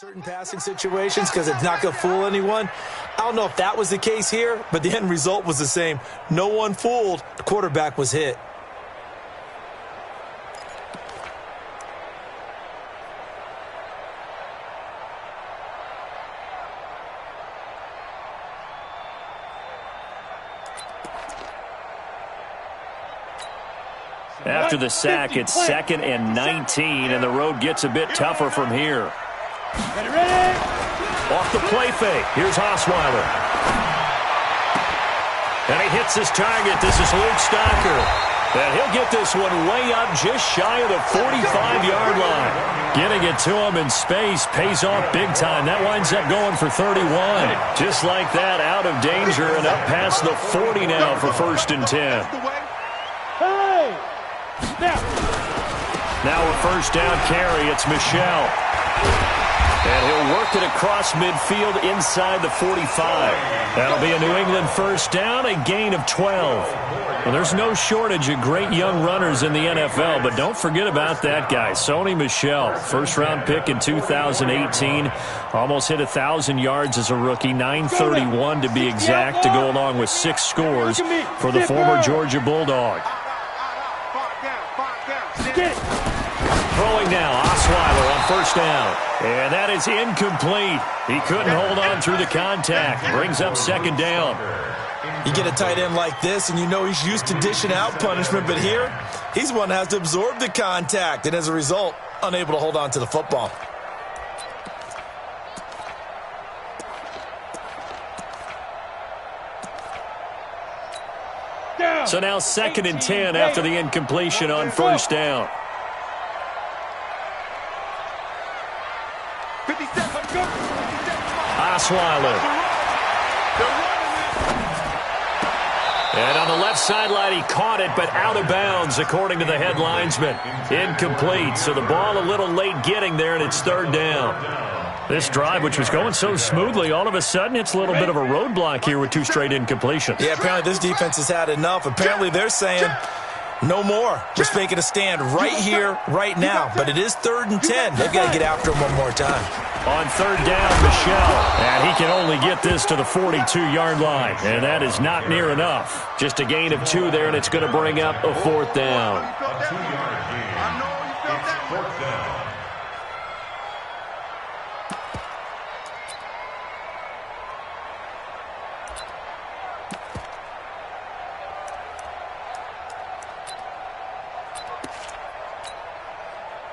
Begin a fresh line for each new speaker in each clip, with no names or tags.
certain passing situations because it's not going to fool anyone. I don't know if that was the case here, but the end result was the same. No one fooled. The quarterback was hit.
After the sack, it's 2nd and 19, and the road gets a bit tougher from here.
Ready.
Off the play fake. Here's Osweiler. And he hits his target. This is Luke Stocker. And he'll get this one way up just shy of the 45-yard line. Getting it to him in space pays off big time. That winds up going for 31. Just like that, out of danger and up past the 40 now for 1st and 10. Now a 1st down carry. It's Michel. And he'll work it across midfield inside the 45. That'll be a New England 1st down, a gain of 12. Well, there's no shortage of great young runners in the NFL, but don't forget about that guy, Sony Michel. 1st-round pick in 2018. Almost hit 1,000 yards as a rookie, 931 to be exact, to go along with 6 scores for the former Georgia Bulldog. Throwing now, Osweiler on 1st down. And that is incomplete. He couldn't hold on through the contact. Brings up 2nd down.
You get a tight end like this, and you know he's used to dishing out punishment, but here, he's the one that has to absorb the contact, and as a result, unable to hold on to the football.
So now 2nd and 10 after the incompletion on 1st down. Osweiler. And on the left sideline, he caught it, but out of bounds, according to the head linesman. Incomplete, so the ball a little late getting there, and it's 3rd down. This drive, which was going so smoothly, all of a sudden it's a little bit of a roadblock here with 2 straight incompletions.
Yeah, apparently this defense has had enough. Apparently they're saying no more. Just making a stand right here, right now. But it is 3rd and 10. They've got to get after him one more time.
On 3rd down, Michel. And he can only get this to the 42-yard line. And that is not near enough. Just a gain of 2 there, and it's going to bring up a 4th down.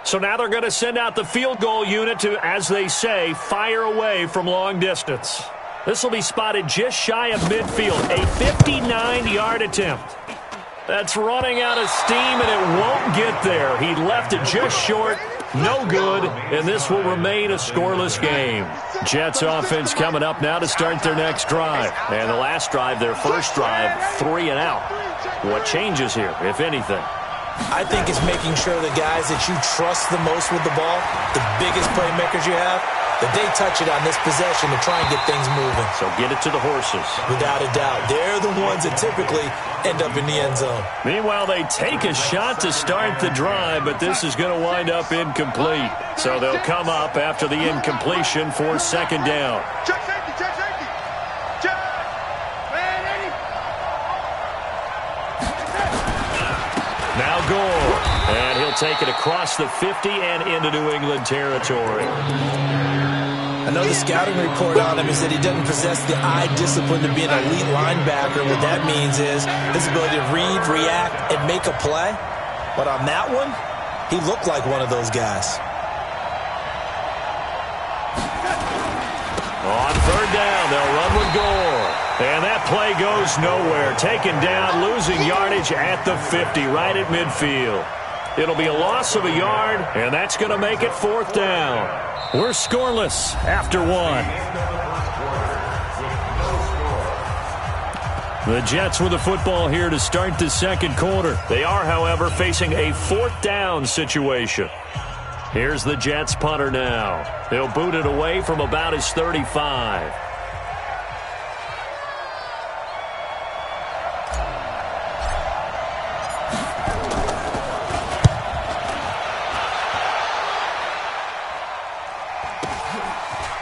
So now they're going to send out the field goal unit to, as they say, fire away from long distance. This will be spotted just shy of midfield, a 59-yard attempt. That's running out of steam, and it won't get there. He left it just short, no good, and this will remain a scoreless game. Jets offense coming up now to start their next drive. And the last drive, their first drive, 3 and out. What changes here, if anything?
I think it's making sure the guys that you trust the most with the ball, the biggest playmakers you have, that they touch it on this possession to try and get things moving.
So get it to the horses.
Without a doubt. They're the ones that typically end up in the end zone.
Meanwhile, they take a shot to start the drive, but this is going to wind up incomplete. So they'll come up after the incompletion for 2nd down. Now Gore, and he'll take it across the 50 and into New England territory.
I know the scouting report on him is that he doesn't possess the eye discipline to be an elite linebacker. What that means is his ability to read, react, and make a play. But on that one, he looked like one of those guys.
On 3rd down, they'll run with Gore. And that play goes nowhere. Taken down, losing yardage at the 50, right at midfield. It'll be a loss of a yard, and that's going to make it 4th down. We're scoreless after 1. The Jets with the football here to start the 2nd quarter. They are, however, facing a 4th down situation. Here's the Jets punter now. He'll boot it away from about his 35.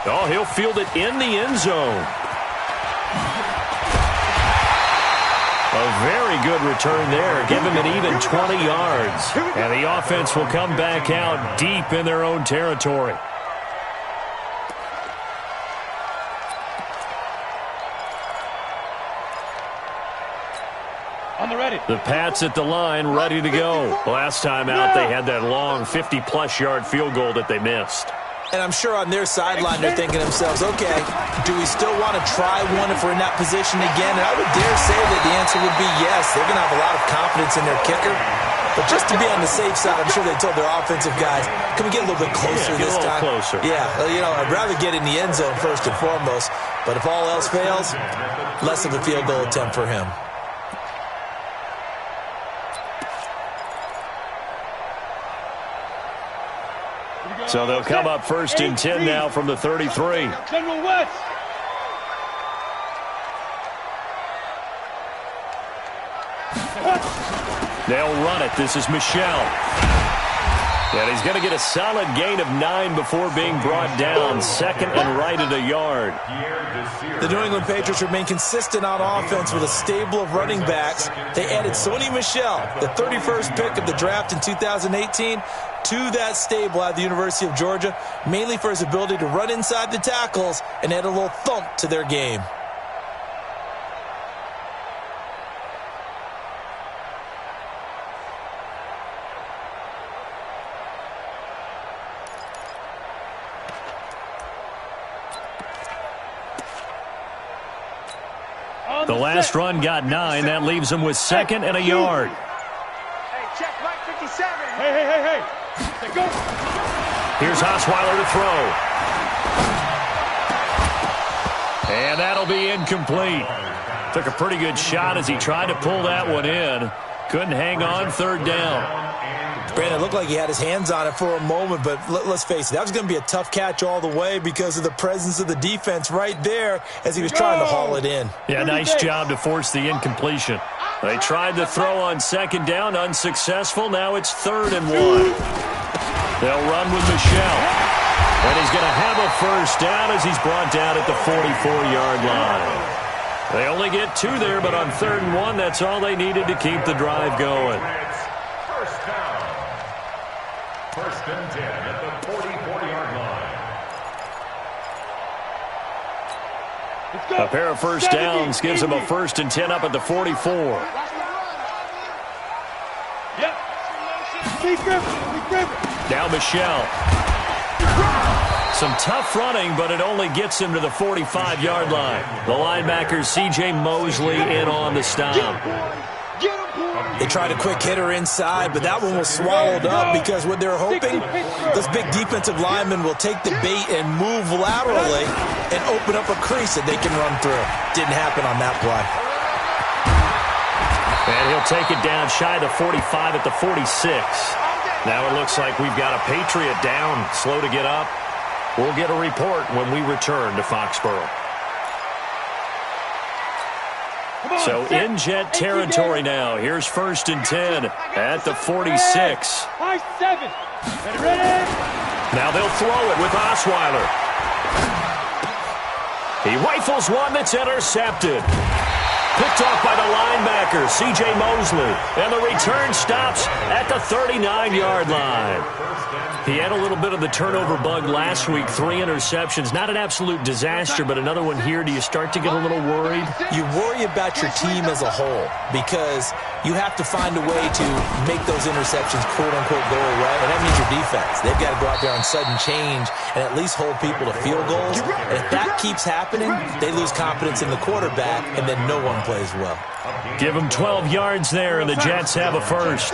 Oh, he'll field it in the end zone. A very good return there. Give him an even 20 yards. And the offense will come back out deep in their own territory. The Pats at the line, ready to go. Last time out, they had that long 50-plus yard field goal that they missed.
And I'm sure on their sideline, they're thinking to themselves, okay, do we still want to try one if we're in that position again? And I would dare say that the answer would be yes. They're going to have a lot of confidence in their kicker. But just to be on the safe side, I'm sure they told their offensive guys, can we get a little bit closer this time?
Closer.
Yeah, I'd rather get in the end zone first and foremost. But if all else fails, less of a field goal attempt for him.
So they'll come up first and 10 now from the 33. They'll run it. This is Michelle. And he's going to get a solid gain of 9 before being brought down. Second and right at a yard.
The New England Patriots remain consistent on offense with a stable of running backs. They added Sony Michel, the 31st pick of the draft in 2018, to that stable at the University of Georgia, mainly for his ability to run inside the tackles and add a little thump to their game.
The last run got 9. That leaves him with second and a yard.
Hey, check right 57. Hey. Go.
Here's Osweiler to throw. And that'll be incomplete. Took a pretty good shot as he tried to pull that one in. Couldn't hang on, third down.
Brandon, it looked like he had his hands on it for a moment, but let's face it, that was going to be a tough catch all the way because of the presence of the defense right there as he was trying to haul it in.
Yeah, nice job to force the incompletion. They tried to throw on second down, unsuccessful. Now it's 3rd and 1. They'll run with Michel. And he's going to have a first down as he's brought down at the 44-yard line. They only get 2 there, but on 3rd and 1, that's all they needed to keep the drive going.
First down. First and 10 at the 44-yard line.
A pair of first downs gives them a 1st and 10 up at the 44. Now Michel. Some tough running, but it only gets him to the 45-yard line. The linebacker, C.J. Mosley, in on the stop.
They tried a quick hitter inside, but that one was swallowed up because what they're hoping, those big defensive linemen will take the bait and move laterally and open up a crease that they can run through. Didn't happen on that play.
And he'll take it down shy of the 45 at the 46. Now it looks like we've got a Patriot down, slow to get up. We'll get a report when we return to Foxborough. So in Jet territory now. Here's 1st and 10 at the 46. Now they'll throw it with Osweiler. He rifles one that's intercepted. Picked off by the linebacker, C.J. Mosley. And the return stops at the 39-yard line. He had a little bit of the turnover bug last week, 3 interceptions. Not an absolute disaster, but another one here. Do you start to get a little worried?
You worry about your team as a whole because you have to find a way to make those interceptions, quote-unquote, go away. And that means your defense. They've got to go out there on sudden change and at least hold people to field goals. And if that keeps happening, they lose confidence in the quarterback, and then no one plays well.
Give them 12 yards there, and the Jets have a first.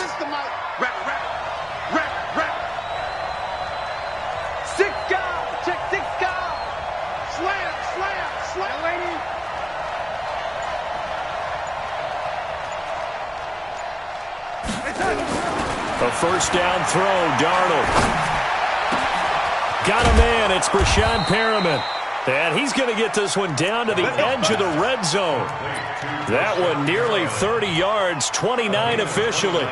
A first down throw, Darnold. Got a man, it's Brashad Perriman. And he's going to get this one down to the edge of the red zone. That one nearly 30 yards, 29 officially.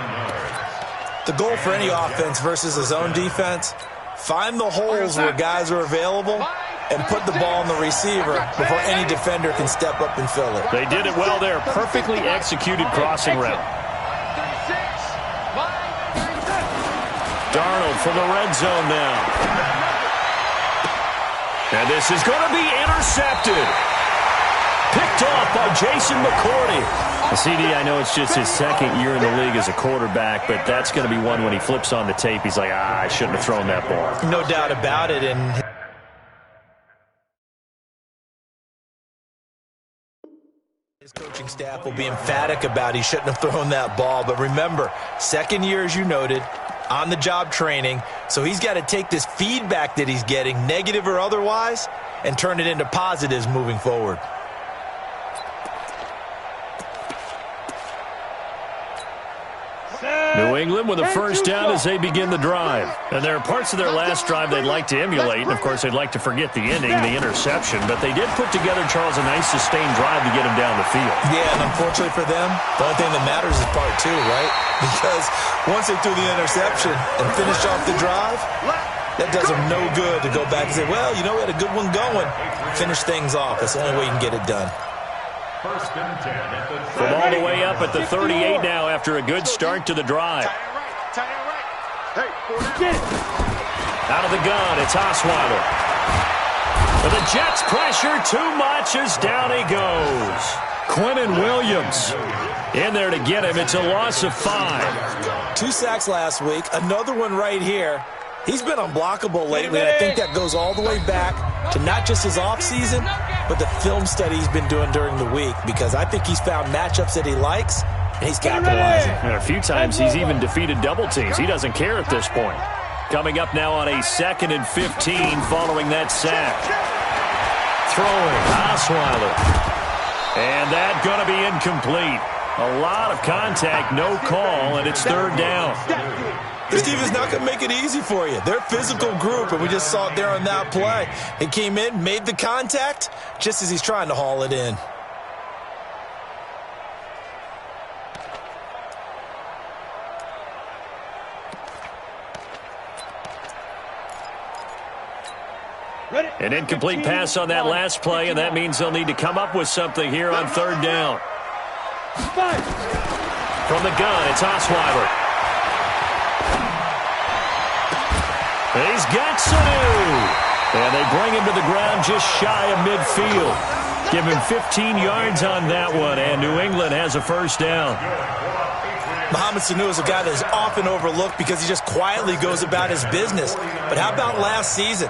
The goal for any offense versus a zone defense, find the holes where guys are available and put the ball on the receiver before any defender can step up and fill it.
They did it well there. Perfectly executed crossing route. Darnold from the red zone now. And this is going to be intercepted. Picked off by Jason McCourty. CD, I know it's just his second year in the league as a quarterback, but that's going to be one when he flips on the tape. He's like, I shouldn't have thrown that ball.
No doubt about it. And his coaching staff will be emphatic about he shouldn't have thrown that ball. But remember, second year, as you noted, on-the-job training. So he's got to take this feedback that he's getting, negative or otherwise, and turn it into positives moving forward.
New England with a first down as they begin the drive. And there are parts of their last drive they'd like to emulate, and of course they'd like to forget the ending, the interception, but they did put together, Charles, a nice sustained drive to get him down the field.
Yeah, and unfortunately for them, the only thing that matters is part two, right? Because once they threw the interception and finished off the drive, that does them no good to go back and say, well, you know, we had a good one going. Finish things off. That's the only way you can get it done.
First and 10 at the
From all the way up at the 38 now after a good start to the drive. Out of the gun, it's Osweiler. But the Jets pressure too much as down he goes. Quinnen Williams in there to get him. It's a loss of 5.
2 sacks last week, another one right here. He's been unblockable lately, and I think that goes all the way back to not just his offseason, but the film study he's been doing during the week, because I think he's found matchups that he likes, and he's capitalizing.
And a few times he's even defeated double teams. He doesn't care at this point. Coming up now on a 2nd and 15 following that sack. Throwing, Osweiler. And that's going to be incomplete. A lot of contact, no call, and it's 3rd down.
This team is not going to make it easy for you. They're a physical group, and we just saw it there on that play. He came in, made the contact, just as he's trying to haul it in.
An incomplete pass on that last play, and that means they'll need to come up with something here on 3rd down. From the gun, it's Osweiler. He's got Sanu. And they bring him to the ground just shy of midfield. Give him 15 yards on that one, and New England has a first down.
Mohamed Sanu is a guy that is often overlooked because he just quietly goes about his business. But how about last season?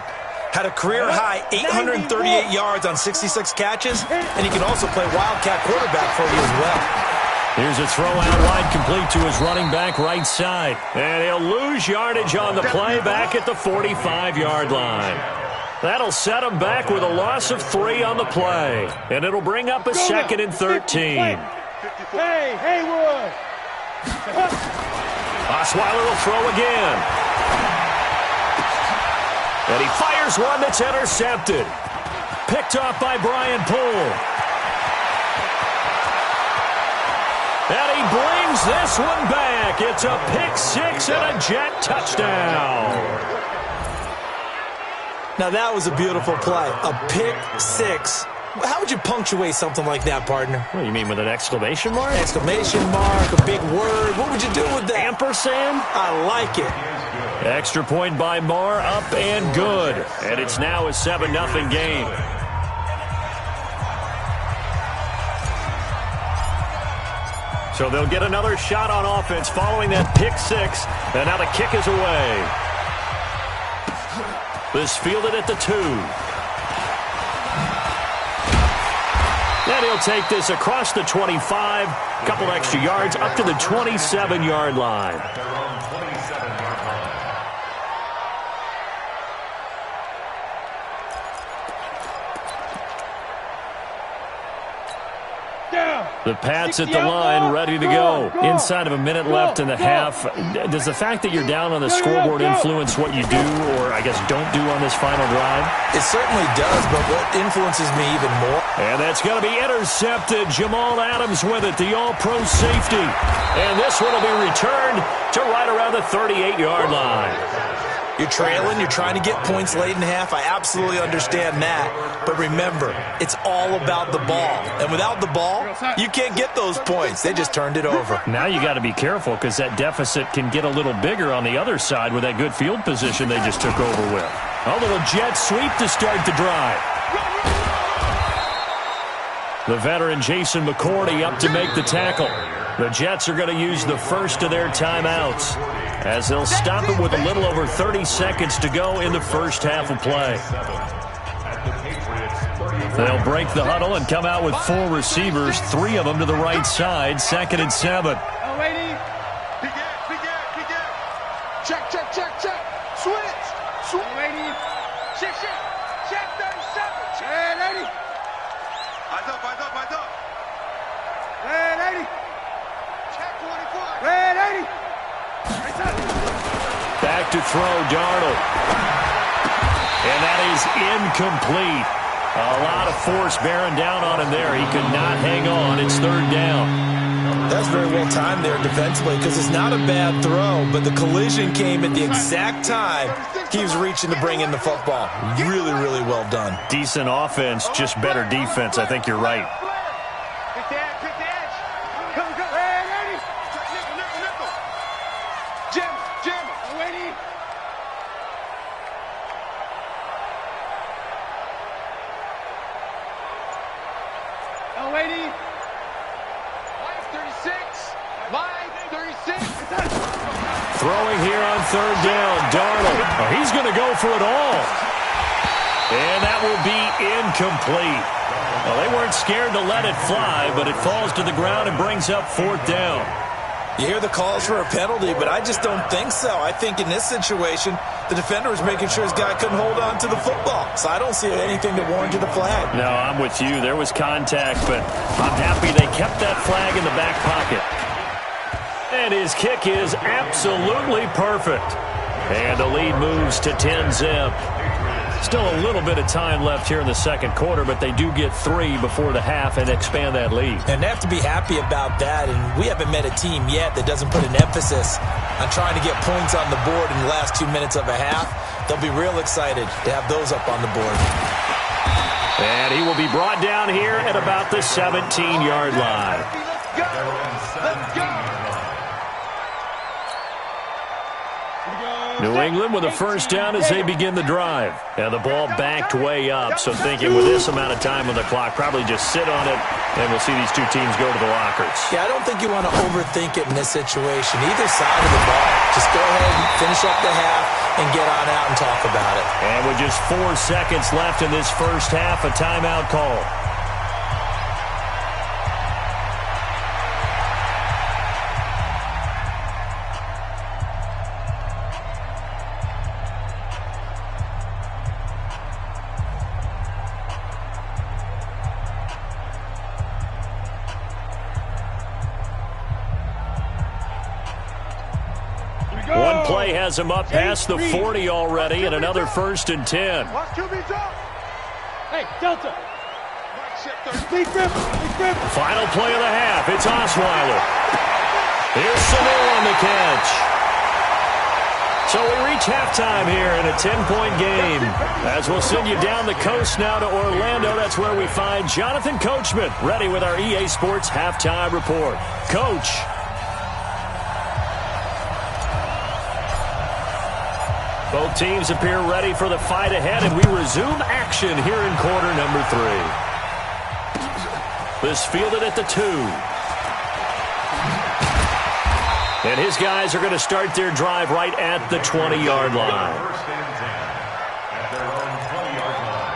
Had a career-high 838 yards on 66 catches, and he can also play wildcat quarterback for you as well.
Here's a throw out wide complete to his running back right side. And he'll lose yardage on the play back at the 45-yard line. That'll set him back with a loss of 3 on the play. And it'll bring up a 2nd and 13.
Hey, Haywood!
Osweiler will throw again. And he fires one that's intercepted. Picked off by Brian Poole. And he brings this one back. It's a pick-6 and a Jet touchdown.
Now that was a beautiful play. A pick-6. How would you punctuate something like that, partner?
What do you mean, with an exclamation mark?
Exclamation mark, a big word. What would you do with that?
Ampersand?
I like it.
Extra point by Marr, up and good. And it's now a 7-0 game. So they'll get another shot on offense following that pick-6. And now the kick is away. This fielded at the 2. And he'll take this across the 25. Couple extra yards up to the 27-yard line. The Pats at the line, ready to go. Inside of a minute left in the half. Does the fact that you're down on the scoreboard influence what you do, or I guess don't do on this final drive?
It certainly does, but what influences me even more?
And that's going to be intercepted. Jamal Adams with it, the all-pro safety. And this one will be returned to right around the 38-yard line.
You're trailing, you're trying to get points late in half. I absolutely understand that. But remember, it's all about the ball. And without the ball, you can't get those points. They just turned it over.
Now you got to be careful because that deficit can get a little bigger on the other side with that good field position they just took over with. A little jet sweep to start the drive. The veteran Jason McCourty up to make the tackle. The Jets are going to use the first of their timeouts as they'll stop it with a little over 30 seconds to go in the first half of play. They'll break the huddle and come out with 4 receivers, 3 of them to the right side, 2nd and 7.
Check. Switch. Check 37. Hey, lady. Eyes up. Hey, lady. Check 24. Hey, lady.
Back to throw, Darnold. And that is incomplete. A lot of force bearing down on him there. He could not hang on. It's 3rd down.
That's very well timed there defensively because it's not a bad throw, but the collision came at the exact time he was reaching to bring in the football. Really, really well done.
Decent offense, just better defense. I think you're right.
Pick the edge. Go. Hey, lady. Nickel. Jam. Lady. Lady. Line 36.
Throwing here on 3rd down, Darnold. Oh, he's going to go for it all. And that will be incomplete. Well, they weren't scared to let it fly, but it falls to the ground and brings up 4th down.
You hear the calls for a penalty, but I just don't think so. I think in this situation, the defender was making sure his guy couldn't hold on to the football. So I don't see anything that warranted a flag.
No, I'm with you. There was contact, but I'm happy they kept that flag in the back pocket. And his kick is absolutely perfect. And the lead moves to 10-zip. Still a little bit of time left here in the 2nd quarter, but they do get 3 before the half and expand that lead.
And they have to be happy about that. And we haven't met a team yet that doesn't put an emphasis on trying to get points on the board in the last 2 minutes of a half. They'll be real excited to have those up on the board.
And he will be brought down here at about the 17-yard line.
Let's go.
New England with a first down as they begin the drive. And the ball backed way up, so thinking with this amount of time on the clock, probably just sit on it, and we'll see these 2 teams go to the lockers.
Yeah, I don't think you want to overthink it in this situation. Either side of the ball. Just go ahead and finish up the half and get on out and talk about it.
And with just 4 seconds left in this first half, a timeout call. One play has him up past the 40 already, and another 1st and 10.
Hey, Delta.
Final play of the half. It's Osweiler. Here's Sanu on the catch. So we reach halftime here in a 10-point game. As we'll send you down the coast now to Orlando, that's where we find Jonathan Coachman ready with our EA Sports Halftime Report. Coach. Both teams appear ready for the fight ahead, and we resume action here in quarter number 3. This fielded at the 2. And his guys are going to start their drive right at the 20-yard line.
First and 10 at their own 20-yard line.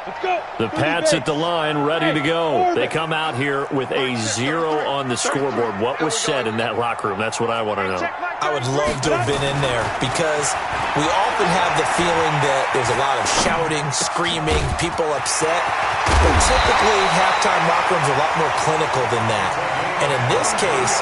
Let's go.
The Pats at the line, ready to go. They come out here with a 0 on the scoreboard. What was said in that locker room? That's what I want to know.
Check
I would love to have been in there because we often have the feeling that there's a lot of shouting, screaming, people upset. But typically, halftime locker rooms are a lot more clinical than that. And in this case,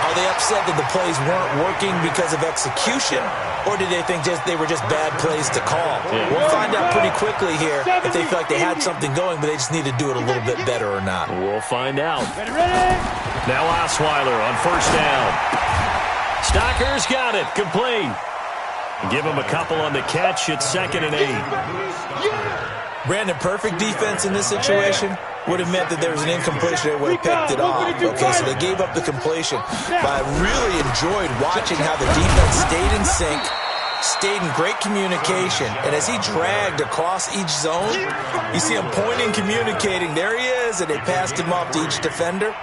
are they upset that the plays weren't working because of execution, or did they think they were just bad plays to call? We'll find out pretty quickly here if they feel like they had something going, but they just need to do it a little bit better or not.
We'll find out. Now Osweiler on first down. Stocker's got it, complete. Give him a couple on the catch. It's 2nd and 8.
Brandon, perfect defense in this situation would have meant that there was an incompletion. They would have picked it off. Okay, so they gave up the completion. But I really enjoyed watching how the defense stayed in sync, stayed in great communication, and as he dragged across each zone, you see him pointing, communicating. There he is, and they passed him off to each defender.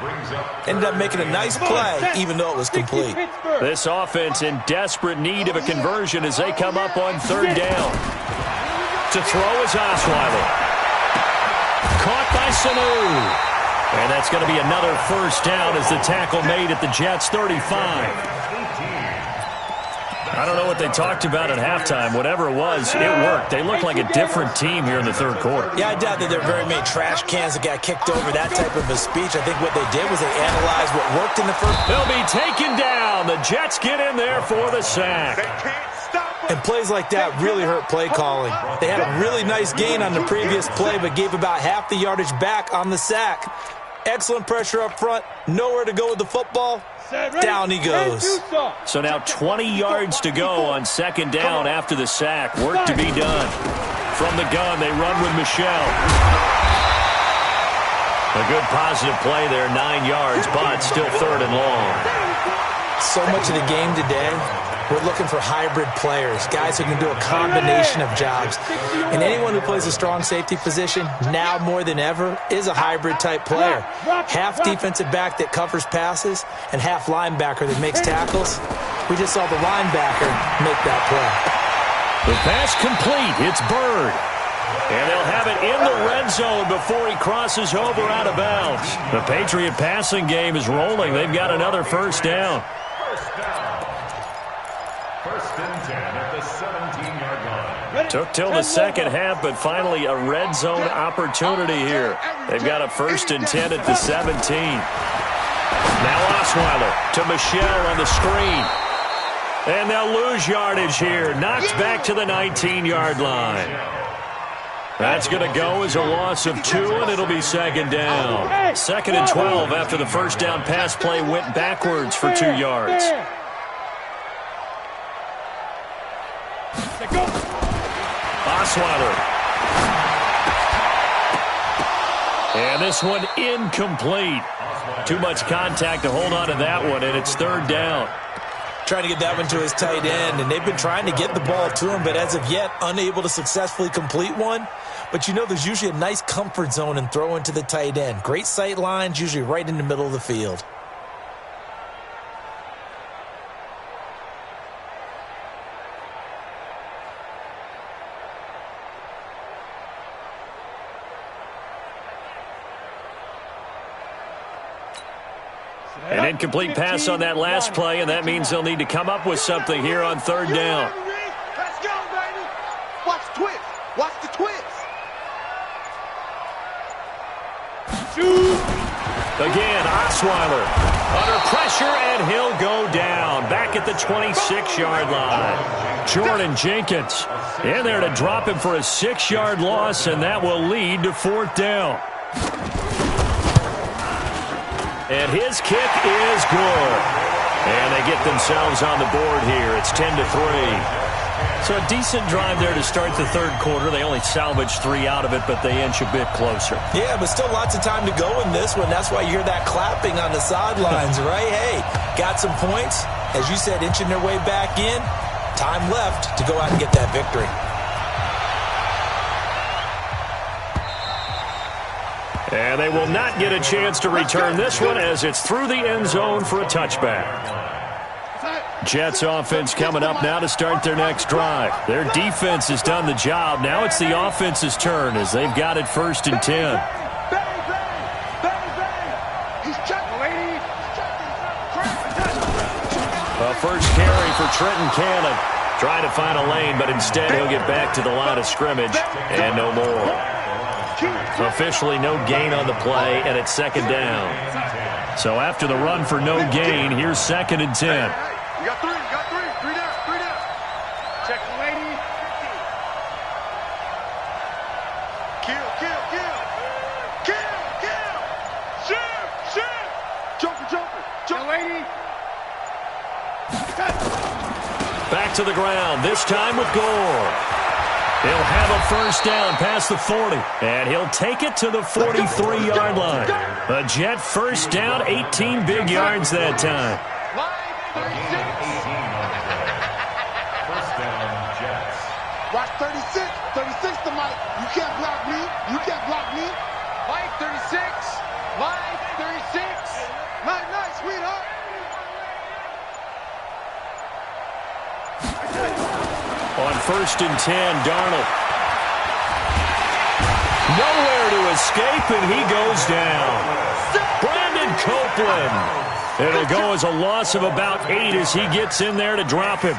Ended up making a nice play, even though it was complete.
This offense in desperate need of a conversion as they come up on 3rd down. To throw is Osweiler. Caught by Sanu. And that's going to be another first down as the tackle made at the Jets' 35. I don't know what they talked about at halftime. Whatever it was, it worked. They look like a different team here in the 3rd quarter.
Yeah, I doubt that there are very many trash cans that got kicked over, that type of a speech. I think what they did was they analyzed what worked in the first.
They'll be taken down. The Jets get in there for the sack.
And plays like that really hurt play calling. They had a really nice gain on the previous play, but gave about half the yardage back on the sack. Excellent pressure up front. Nowhere to go with the football. Down he goes.
So now 20 yards to go on 2nd down after the sack. Work to be done. From the gun, they run with Michelle. A good positive play there, 9 yards, but still 3rd and long.
So much of the game today, we're looking for hybrid players, guys who can do a combination of jobs. And anyone who plays a strong safety position, now more than ever, is a hybrid-type player. Half defensive back that covers passes and half linebacker that makes tackles. We just saw the linebacker make that play.
The pass complete. It's Bird. And they'll have it in the red zone before he crosses over out of bounds. The Patriot passing game is rolling. They've got another first down.
First and 10 at the 17-yard line.
Took till the second half, but finally a red zone opportunity here. They've got a 1st and 10 at the 17. Now Osweiler to Michelle on the screen. And they'll lose yardage here. Knocked back to the 19-yard line. That's going to go as a loss of 2, and it'll be 2nd down. 2nd and 12 after the first down pass play went backwards for 2 yards. Osweiler. And this one incomplete. Too much contact to hold on to that one, and it's 3rd down.
Trying to get that one to his tight end, and they've been trying to get the ball to him, but as of yet, unable to successfully complete one. But you know there's usually a nice comfort zone in throwing to the tight end. Great sight lines, usually right in the middle of the field.
An incomplete pass on that last play, and that means they'll need to come up with something here on 3rd down.
Let's go, baby. Watch the twist. Watch the twist.
Again, Osweiler under pressure, and he'll go down. Back at the 26-yard line. Jordan Jenkins in there to drop him for a 6-yard loss, and that will lead to 4th down. And his kick is good. And they get themselves on the board here. It's 10-3. So a decent drive there to start the 3rd quarter. They only salvaged 3 out of it, but they inch a bit closer.
Yeah, but still lots of time to go in this one. That's why you hear that clapping on the sidelines, right? Hey, got some points. As you said, inching their way back in. Time left to go out and get that victory.
And they will not get a chance to return this one as it's through the end zone for a touchback. Jets offense coming up now to start their next drive. Their defense has done the job. Now it's the offense's turn as they've got it 1st and 10. A first carry for Trenton Cannon. Trying to find a lane, but instead he'll get back to the line of scrimmage and no more. Officially no gain on the play, and it's second down. So after the run for no gain, here's 2nd and 10.
You got three. Three down. Check the lady. Kill. Shoot. Joker. Lady.
Back to the ground, this time with Gore. He'll have a first down past the 40, and he'll take it to the 43-yard line. A Jet first down, 18 big yards that time.
First down, Jets.
Watch 36 to Mike. You can't block me. Mike 36. Nice, sweetheart.
On 1st and 10, Darnold. Nowhere to escape, and he goes down. Brandon Copeland. It'll go as a loss of about 8 as he gets in there to drop him.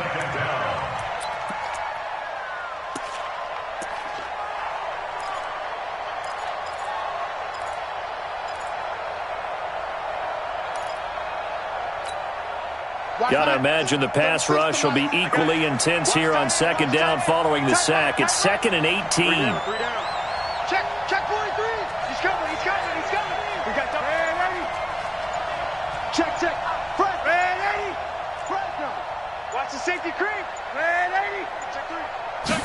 Got to imagine the pass rush will be equally intense here on 2nd down following the sack. It's 2nd and 18.
Check 43. He's coming. We got the ready. Check. Fred. Ready. Fred coming. Watch the safety creep. Ready. Check 3. Check.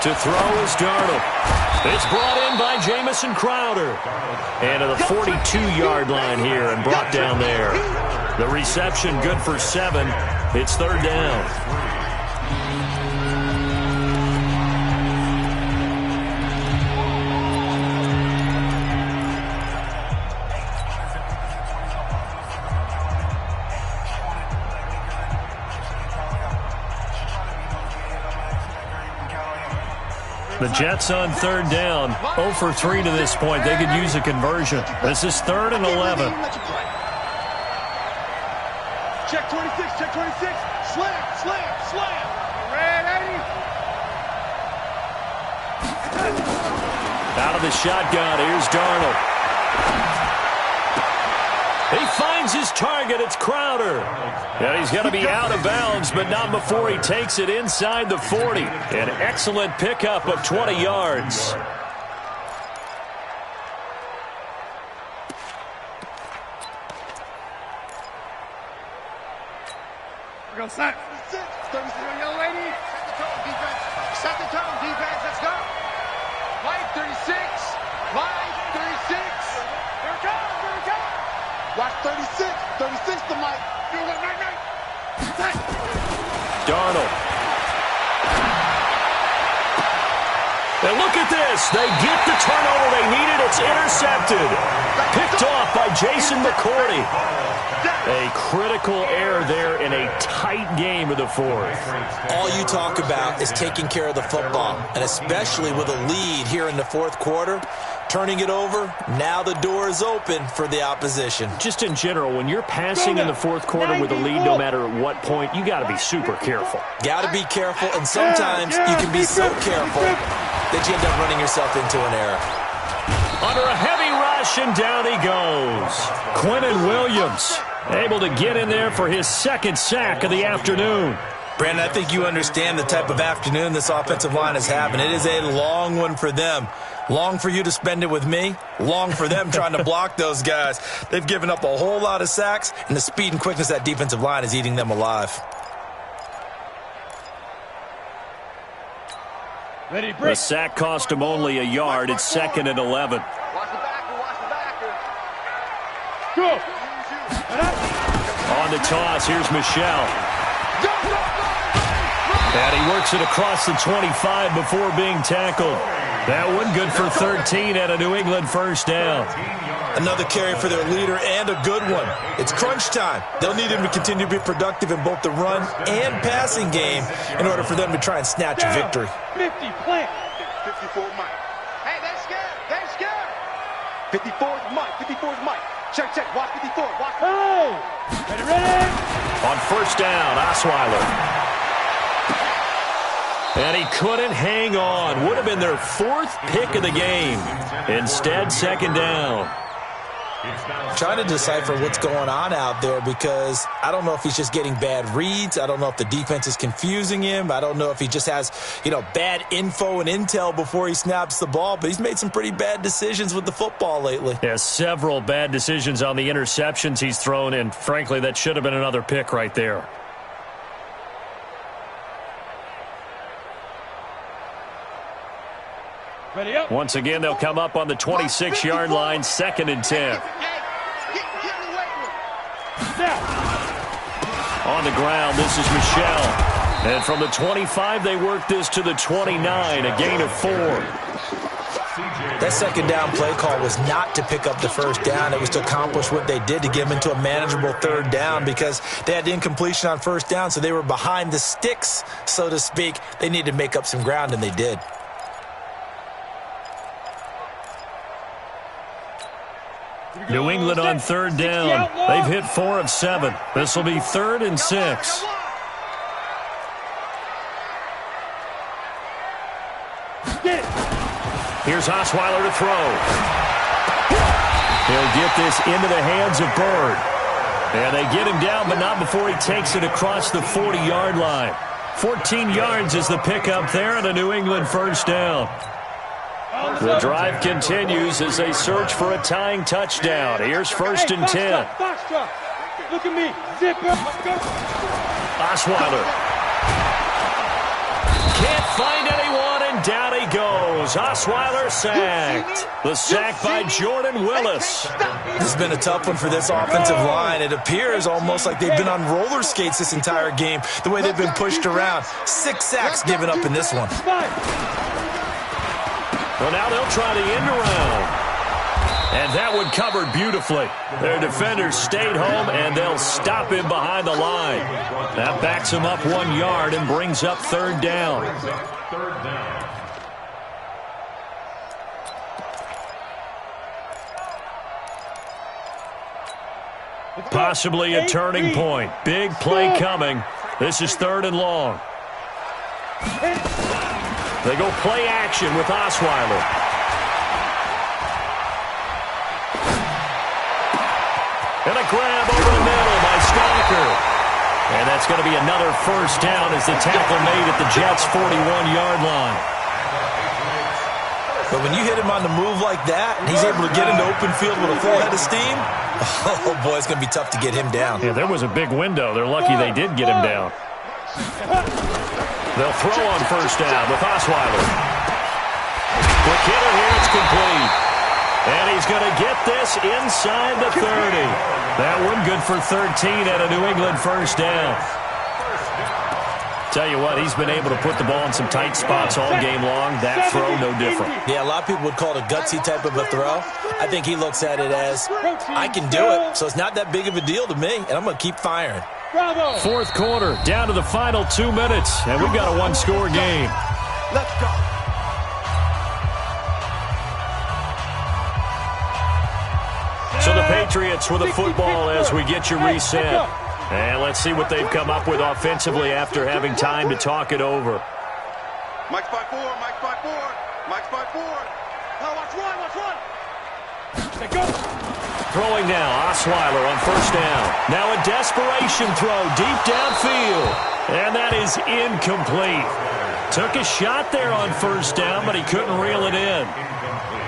To throw is Darnold. It's brought in by Jamison Crowder. And to the 42-yard line here and brought down there. The reception good for 7. It's 3rd down. The Jets on 3rd down, 0 for 3 to this point. They could use a conversion. This is 3rd and 11.
Check 26. Slam. Ready.
Out of the shotgun, here's Darnold. He finds his target. It's Crowder. Yeah, he's going to be out of bounds, but not before he takes it inside the 40. An excellent pickup of 20 yards.
We're going to set. 36, young lady. Set the tone, defense. Let's go. Mike 36. Here it comes. Watch 36 to Mike. Right.
Darnold. And look at this. They get the turnover they needed. It's intercepted. Picked off by Jason McCourty. A critical error there in a tight game of the 4th.
All you talk about is taking care of the football, and especially with a lead here in the 4th quarter. Turning it over, now the door is open for the opposition.
Just in general, when you're passing in the 4th quarter with a lead, no matter at what point, you got to be super careful.
Got to be careful, and sometimes you can be so careful that you end up running yourself into an error.
Under a heavy rush, and down he goes. Quinnen Williams able to get in there for his 2nd sack of the afternoon.
Brandon, I think you understand the type of afternoon this offensive line is having. It is a long one for them. Long for you to spend it with me. Long for them trying to block those guys. They've given up a whole lot of sacks, and the speed and quickness of that defensive line is eating them alive.
The sack cost him only a yard. It's 2nd and 11.
Watch the backer. Go.
On the toss, here's Michelle. And he works it across the 25 before being tackled. That one good for 13 and a New England first down.
Another carry for their leader and a good one. It's crunch time. They'll need him to continue to be productive in both the run and passing game in order for them to try and snatch a victory.
50, plant. 54 Mike. Hey, they're scared. 54 is Mike. Check, check. Watch 54. Watch. Hey! Ready?
On first down, Osweiler. And he couldn't hang on. Would have been their 4th pick of the game. Instead, second down.
Trying to decipher what's going on out there because I don't know if he's just getting bad reads. I don't know if the defense is confusing him. I don't know if he just has, bad info and intel before he snaps the ball. But he's made some pretty bad decisions with the football lately.
Yeah, several bad decisions on the interceptions he's thrown, and frankly, that should have been another pick right there. Once again, they'll come up on the 26-yard line, 2nd and 10. On the ground, this is Michelle. And from the 25, they work this to the 29, a gain of 4.
That second down play call was not to pick up the first down. It was to accomplish what they did to get them into a manageable 3rd down because they had incompletion on first down, so they were behind the sticks, so to speak. They needed to make up some ground, and they did.
New England on 3rd down. They've hit 4 of 7. This will be 3rd and 6. Here's Osweiler to throw. He'll get this into the hands of Bird. And they get him down, but not before he takes it across the 40-yard line. 14 yards is the pickup there and a New England 1st down. The drive continues as they search for a tying touchdown. Here's 1st and 10.
Look at me. Zip up.
Osweiler. Can't find anyone, and down he goes. Osweiler sacked. The sack by Jordan Willis.
This has been a tough one for this offensive line. It appears almost like they've been on roller skates this entire game, the way they've been pushed around. 6 sacks given up in this one.
Well, now they'll try the end around. And that one covered beautifully. Their defenders stayed home, and they'll stop him behind the line. That backs him up 1 yard and brings up 3rd down. Possibly a turning point. Big play coming. This is 3rd and long. They go play action with Osweiler. And a grab over the middle by Stalker. And that's going to be another 1st down as the tackle made at the Jets' 41-yard line.
But when you hit him on the move like that, and he's able to get into open field with a full head of steam, oh boy, it's going to be tough to get him down.
Yeah, there was a big window. They're lucky they did get him down. They'll throw on 1st down with Osweiler. Quick hitter here, it's complete. And he's going to get this inside the 30. That one good for 13 at a New England 1st down. Tell you what, he's been able to put the ball in some tight spots all game long. That throw, no different.
Yeah, a lot of people would call it a gutsy type of a throw. I think he looks at it as, I can do it, so it's not that big of a deal to me, and I'm going to keep firing.
4th quarter, down to the final 2 minutes, and we've got a 1-score game.
Let's go.
So the Patriots with the football as we get you reset. And let's see what they've come up with offensively after having time to talk it over.
Mike's by 4. Mike's by 4. Mike's by 4. Now watch one. Watch one. They go.
Throwing now, Osweiler on 1st down. Now a desperation throw deep downfield. And that is incomplete. Took a shot there on 1st down, but he couldn't reel it in.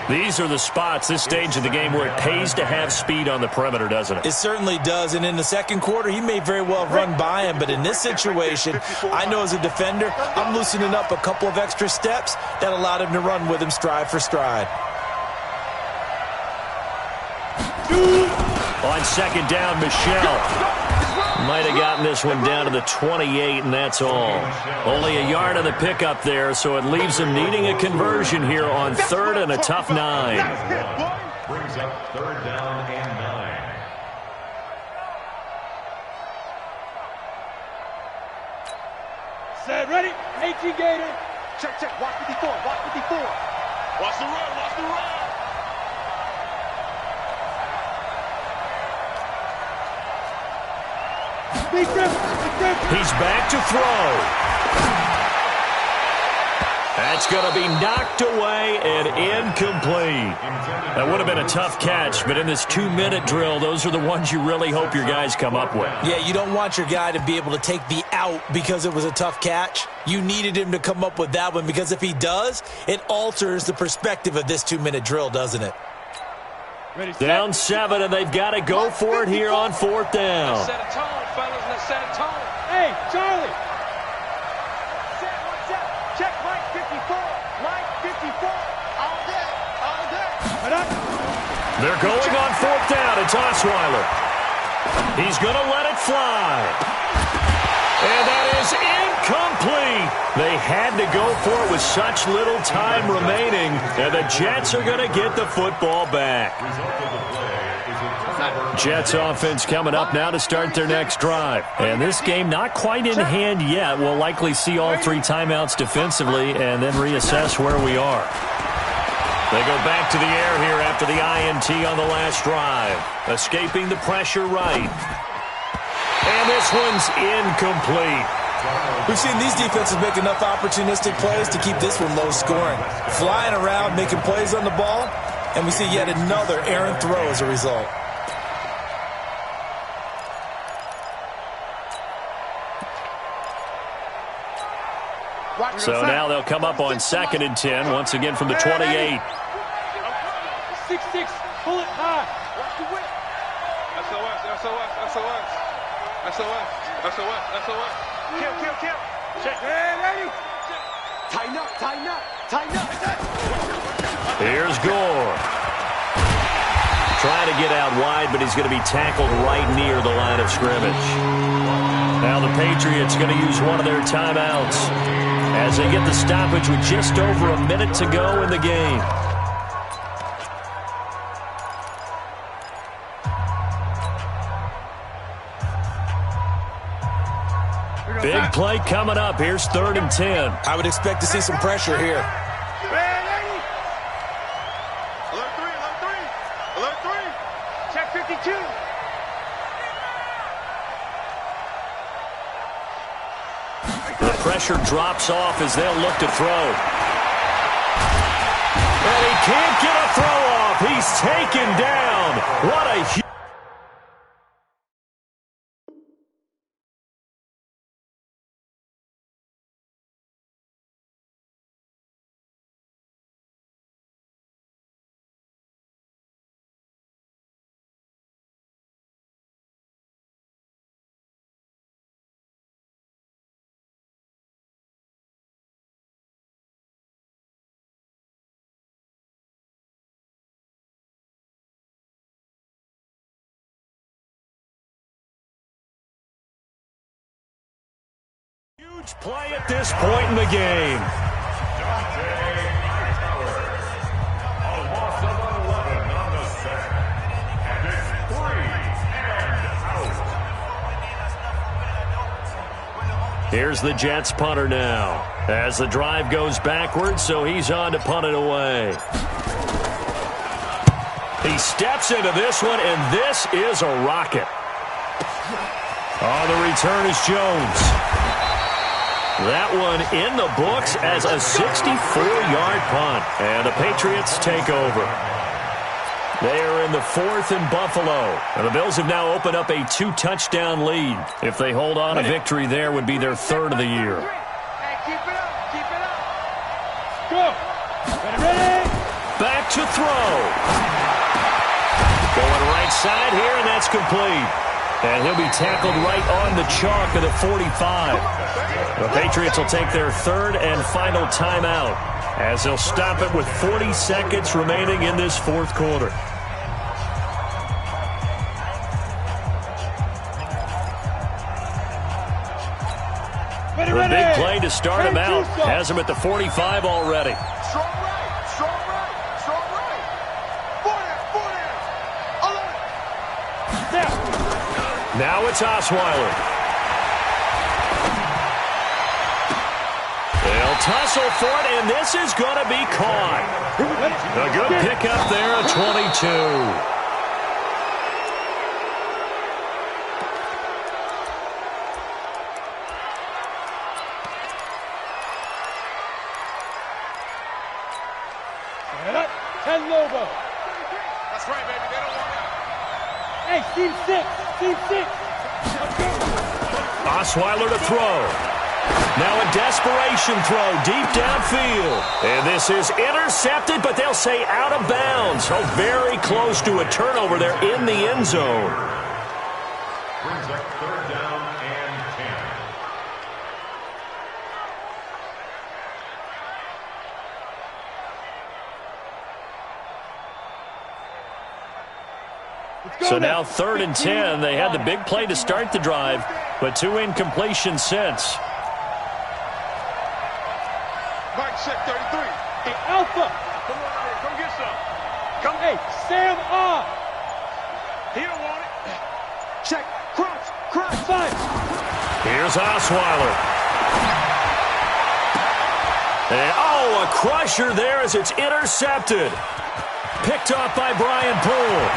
These are the spots, this stage of the game, where it pays to have speed on the perimeter, doesn't it?
It certainly does, and in the 2nd quarter, he may very well run by him, but in this situation, I know as a defender, I'm loosening up a couple of extra steps that allowed him to run with him stride for stride.
On 2nd down, Michelle. Might have gotten this one down to the 28, and that's all. Only a yard on the pickup there, so it leaves him needing a conversion here on 3rd and a tough 9.
Brings up 3rd down and 9.
Set, ready? 18 Gator. Check, check. Watch 54. Watch 54. Watch the run. Watch the run.
He's back to throw. That's going to be knocked away and incomplete. That would have been a tough catch, but in this 2-minute drill, those are the ones you really hope your guys come up with.
Yeah, you don't want your guy to be able to take the out because it was a tough catch. You needed him to come up with that one because if he does, it alters the perspective of this 2-minute drill, doesn't it?
Down 7, and they've got to go for it here on 4th down.
Set a tone, fellas. Let's set a tone. Hey, Charlie. Check Mike 54. Mike 54. All day. All day.
They're going on 4th down. It's Osweiler. He's going to let it fly. And that is incomplete. They had to go for it with such little time remaining. And the Jets are going to get the football back. Jets offense coming up now to start their next drive. And this game not quite in hand yet. We'll likely see all 3 timeouts defensively and then reassess where we are. They go back to the air here after the INT on the last drive. Escaping the pressure right. And this one's incomplete.
We've seen these defenses make enough opportunistic plays to keep this one low scoring. Flying around, making plays on the ball, and we see yet another errant throw as a result.
So now they'll come up on 2nd and 10, once again from the 28.
6-6, pull it high. Watch the whip. SOS, SOS, SOS. SOS, SOS, SOS. Kill. Check. Ready. Tighten up, tighten up, tighten up.
Here's Gore. Trying to get out wide, but he's going to be tackled right near the line of scrimmage. Now the Patriots going to use one of their timeouts as they get the stoppage with just over a minute to go in the game. Big play coming up. Here's 3rd and 10.
I would expect to see some pressure here.
Alert 3. Check 52.
The pressure drops off as they'll look to throw. And he can't get a throw off. He's taken down. What a huge... Huge play at this point in the game.
A loss of 11 on the sack. And it's 3 and out.
Here's the Jets punter now as the drive goes backwards, so he's on to punt it away. He steps into this one, and this is a rocket. On the return is Jones. That one in the books as a 64-yard punt. And the Patriots take over. They are in the 4th and Buffalo. And the Bills have now opened up a 2-touchdown lead. If they hold on, a victory there would be their 3rd of the year.
Hey, keep it up, keep it up. Go. Ready.
Back to throw. Going right side here, and that's complete. And he'll be tackled right on the chalk of the 45. The Patriots will take their 3rd and final timeout as they'll stop it with 40 seconds remaining in this 4th quarter. The big play to start him out has him at the 45 already.
Strong right, strong right, strong right. 40, 40. Alert.
Now it's Osweiler. They'll tussle for it, and this is going to be caught. A good pickup there at 22.
10 Lobo. That's right, baby. They don't want out. Hey, team 6. Team 6.
Osweiler to throw. Now a desperation throw deep downfield. And this is intercepted, but they'll say out of bounds. Oh, very close to a turnover there in the end zone.
Brings up 3rd down and 10.
So now 3rd and 10. They had the big play to start the drive, but 2 incompletions since.
Mike, check 33. Hey, Alpha. Come on out here. Come get some. Come. Hey, Sam off. He don't want it. Check. Crunch. 5.
Here's Osweiler. And, oh, a crusher there as it's intercepted. Picked off by Brian Poole.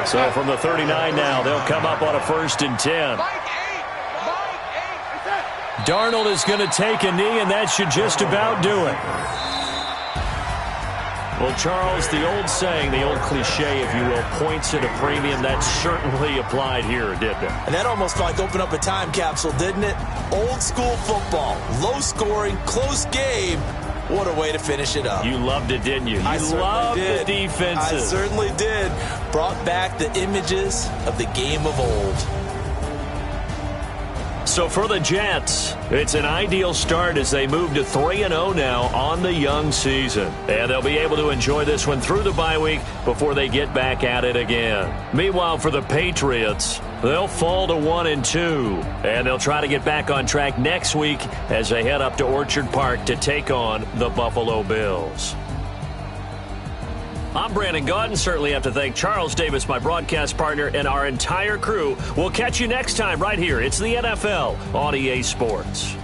So from the 39 now, they'll come up on a 1st and 10. Darnold is going to take a knee, and that should just about do it. Well, Charles, the old saying, the old cliche, if you will, points at a premium, that certainly applied here, didn't it?
And that almost felt like opened up a time capsule, didn't it? Old school football, low scoring, close game. What a way to finish it up.
You loved it, didn't you?
I
You loved the defenses.
I certainly did. Brought back the images of the game of old.
So for the Jets, it's an ideal start as they move to 3-0 now on the young season. And they'll be able to enjoy this one through the bye week before they get back at it again. Meanwhile, for the Patriots, they'll fall to 1-2. And they'll try to get back on track next week as they head up to Orchard Park to take on the Buffalo Bills. I'm Brandon Gaudin. Certainly have to thank Charles Davis, my broadcast partner, and our entire crew. We'll catch you next time right here. It's the NFL on EA Sports.